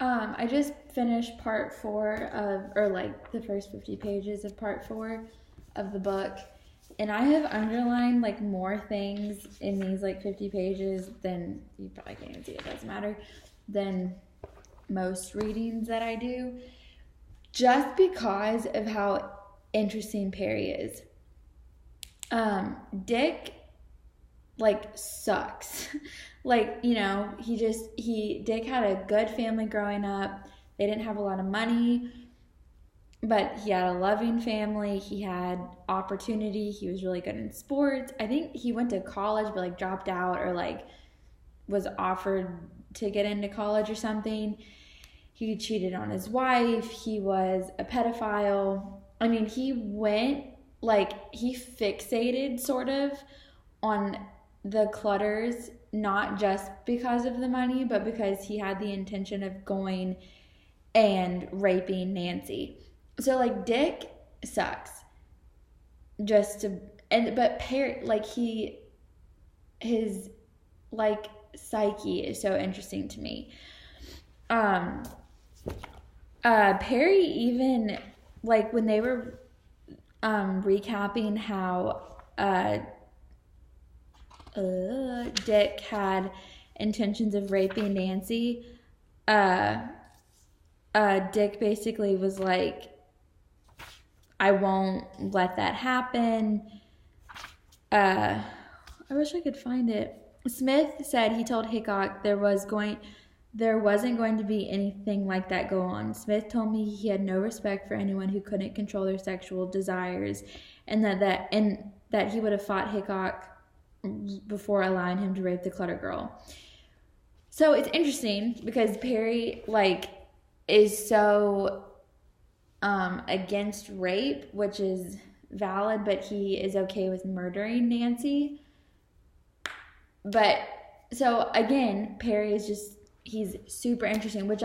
I just finished part 4 of, or like the first 50 pages of part 4 of the book. And I have underlined like more things in these like 50 pages than, you probably can't even see it, doesn't matter, than most readings that I do. Just because of how interesting Perry is. Dick like sucks. Like, you know, Dick had a good family growing up. They didn't have a lot of money, but he had a loving family. He had opportunity. He was really good in sports. I think he went to college but like dropped out, or like was offered to get into college or something. He cheated on his wife. He was a pedophile. I mean, he fixated sort of on the Clutters, not just because of the money, but because he had the intention of going and raping Nancy. So like Dick sucks. But Perry, like his like psyche is so interesting to me. Perry, even like when they were recapping how Dick had intentions of raping Nancy, Dick basically was like, I won't let that happen. I wish I could find it. Smith said he told Hickok there wasn't going to be anything like that go on. Smith told me he had no respect for anyone who couldn't control their sexual desires, and that he would have fought Hickok before allowing him to rape the Clutter girl. So it's interesting because Perry like is so against rape, which is valid, but he is okay with murdering Nancy. But so again, Perry is just, he's super interesting, which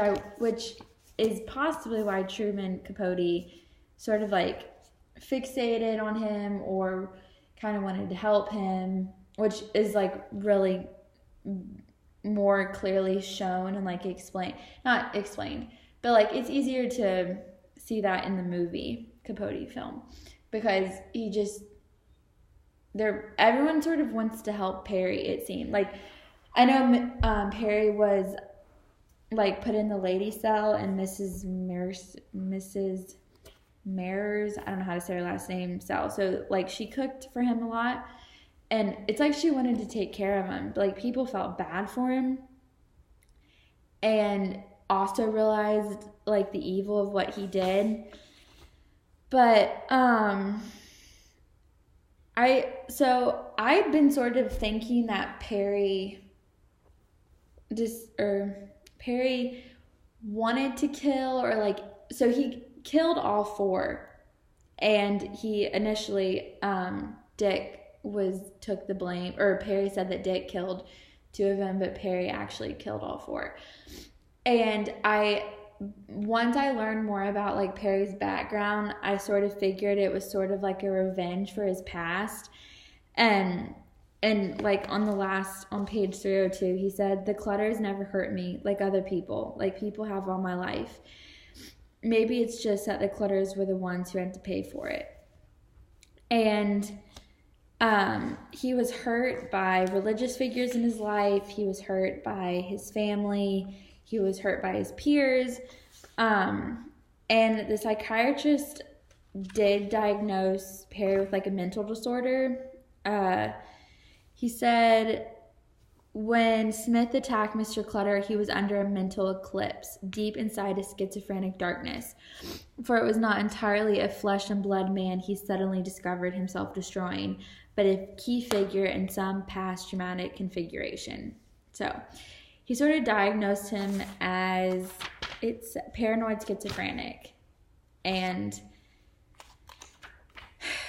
is possibly why Truman Capote sort of like fixated on him or kind of wanted to help him, which is like really more clearly shown and like not explained, but like it's easier to see that in the movie Capote film, because everyone sort of wants to help Perry, it seemed. Like, I know Perry was like put in the lady cell, and Mrs. Mears, I don't know how to say her last name, cell. So like she cooked for him a lot, and it's like she wanted to take care of him. Like people felt bad for him, and also realized like the evil of what he did. But I've been sort of thinking that Perry wanted to kill, or like, so he killed all 4, and he initially Dick took the blame, or Perry said that Dick killed 2 of them, but Perry actually killed all 4. And once I learned more about like Perry's background, I sort of figured it was sort of like a revenge for his past. And like on page 302, he said, the Clutters never hurt me like other people, like people have all my life. Maybe it's just that the Clutters were the ones who had to pay for it. And he was hurt by religious figures in his life. He was hurt by his family. He was hurt by his peers. And the psychiatrist did diagnose Perry with like a mental disorder. He said when Smith attacked Mr. Clutter, he was under a mental eclipse, deep inside a schizophrenic darkness. For it was not entirely a flesh and blood man he suddenly discovered himself destroying, but a key figure in some past traumatic configuration. So he sort of diagnosed him as paranoid schizophrenic. And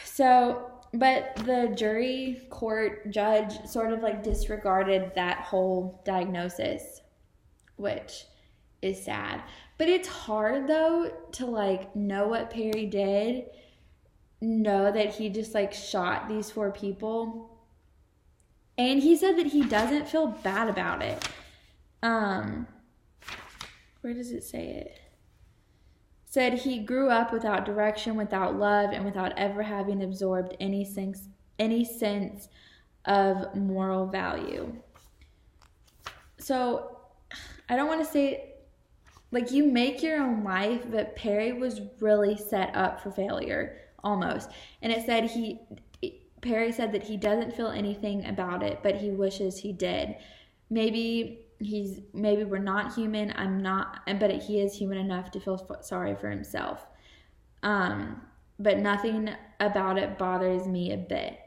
so, but the court judge sort of like disregarded that whole diagnosis, which is sad. But it's hard though to like know what Perry did, know that he just like shot these 4 people. And he said that he doesn't feel bad about it. where does it say it? Said he grew up without direction, without love, and without ever having absorbed any sense of moral value. So I don't want to say, like, you make your own life, but Perry was really set up for failure, almost. And it said Perry said that he doesn't feel anything about it, but he wishes he did. Maybe we're not human. I'm not, but he is human enough to feel sorry for himself. But nothing about it bothers me a bit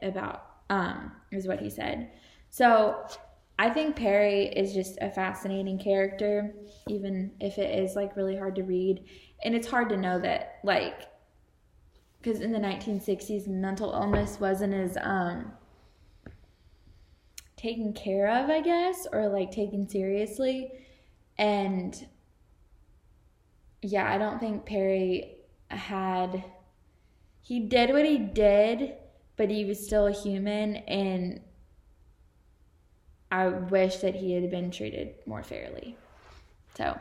is what he said. So I think Perry is just a fascinating character, even if it is like really hard to read. And it's hard to know that, like, because in the 1960s, mental illness wasn't as taken care of, I guess, or like taken seriously. And yeah, I don't think Perry he did what he did, but he was still a human, and I wish that he had been treated more fairly. So